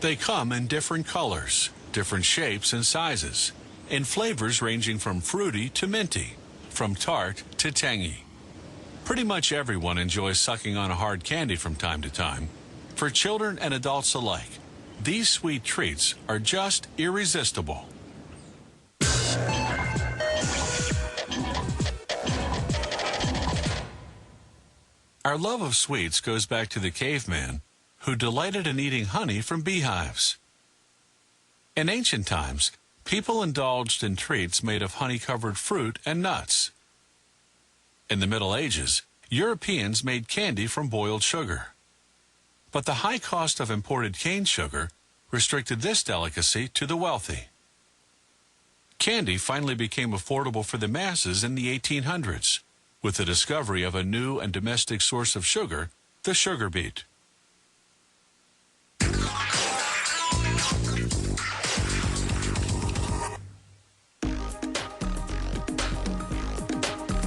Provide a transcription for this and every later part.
They come in different colors, different shapes and sizes, in flavors ranging from fruity to minty, from tart to tangy. Pretty much everyone enjoys sucking on a hard candy from time to time. For children and adults alike, these sweet treats are just irresistible. Our love of sweets goes back to the caveman, who delighted in eating honey from beehives. In ancient times, people indulged in treats made of honey-covered fruit and nuts. In the Middle Ages, Europeans made candy from boiled sugar. But the high cost of imported cane sugar restricted this delicacy to the wealthy. Candy finally became affordable for the masses in the 1800s, with the discovery of a new and domestic source of sugar, the sugar beet.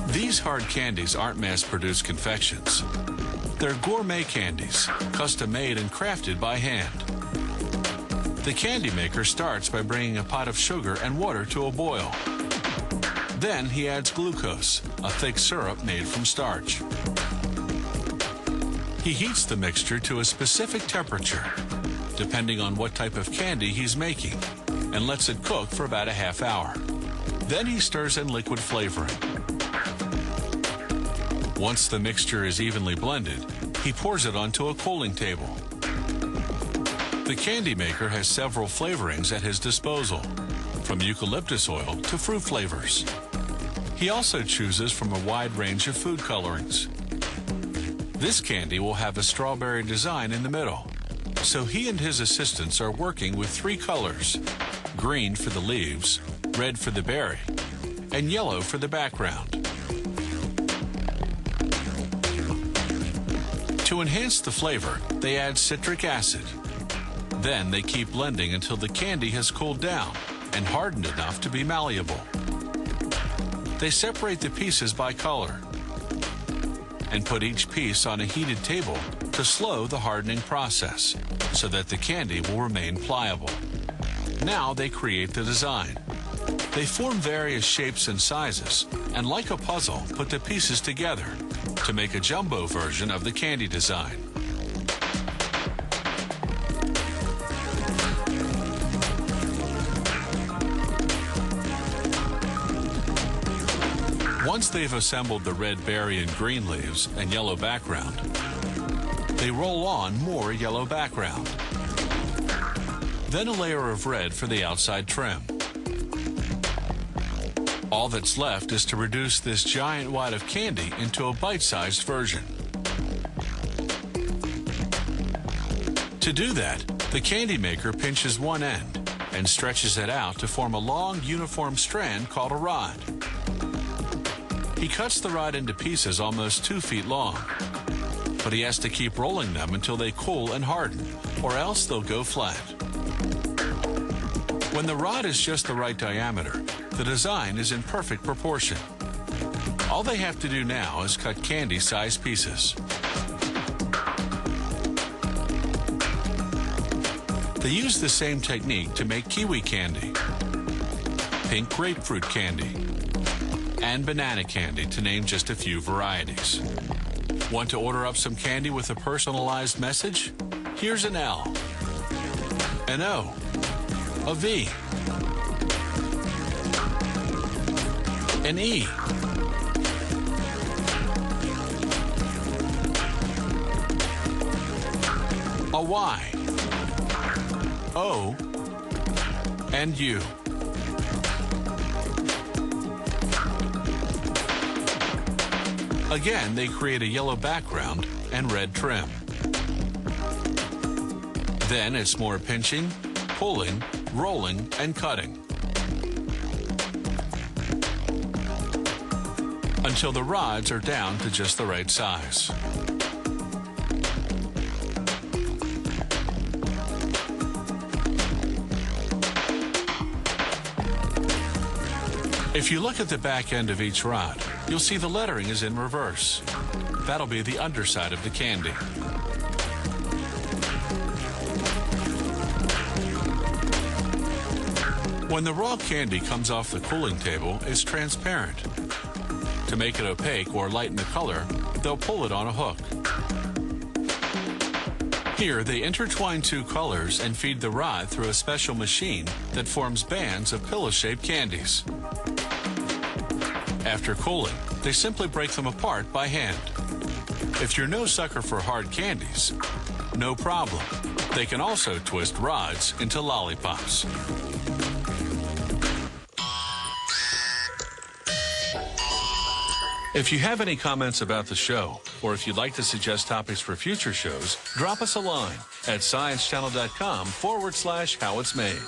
These hard candies aren't mass-produced confections. They're gourmet candies, custom-made and crafted by hand. The candy maker starts by bringing a pot of sugar and water to a boil. Then he adds glucose, a thick syrup made from starch. He heats the mixture to a specific temperature, depending on what type of candy he's making, and lets it cook for about a half hour. Then he stirs in liquid flavoring. Once the mixture is evenly blended, he pours it onto a cooling table. The candy maker has several flavorings at his disposal, from eucalyptus oil to fruit flavors. He also chooses from a wide range of food colorings. This candy will have a strawberry design in the middle, so he and his assistants are working with 3 colors: green for the leaves, red for the berry, and yellow for the background. To enhance the flavor, they add citric acid. Then they keep blending until the candy has cooled down and hardened enough to be malleable. They separate the pieces by color and put each piece on a heated table to slow the hardening process so that the candy will remain pliable. Now they create the design. They form various shapes and sizes and, like a puzzle, put the pieces together to make a jumbo version of the candy design. Once they've assembled the red berry and green leaves and yellow background, they roll on more yellow background. Then a layer of red for the outside trim. All that's left is to reduce this giant wad of candy into a bite-sized version. To do that, the candy maker pinches one end and stretches it out to form a long, uniform strand called a rod. He cuts the rod into pieces almost 2 feet long, but he has to keep rolling them until they cool and harden, or else they'll go flat. When the rod is just the right diameter, the design is in perfect proportion. All they have to do now is cut candy-sized pieces. They use the same technique to make kiwi candy, pink grapefruit candy, and banana candy, to name just a few varieties. Want to order up some candy with a personalized message? Here's an L, an O, a V, an E, a Y, O, and U. Again, they create a yellow background and red trim. Then it's more pinching, pulling, rolling, and cutting until the rods are down to just the right size. If you look at the back end of each rod, you'll see the lettering is in reverse. That'll be the underside of the candy. When the raw candy comes off the cooling table, it's transparent. To make it opaque or lighten the color, they'll pull it on a hook. Here, they intertwine two colors and feed the rod through a special machine that forms bands of pillow-shaped candies. After cooling, they simply break them apart by hand. If you're no sucker for hard candies, no problem. They can also twist rods into lollipops. If you have any comments about the show, or if you'd like to suggest topics for future shows, drop us a line at sciencechannel.com/how it's made.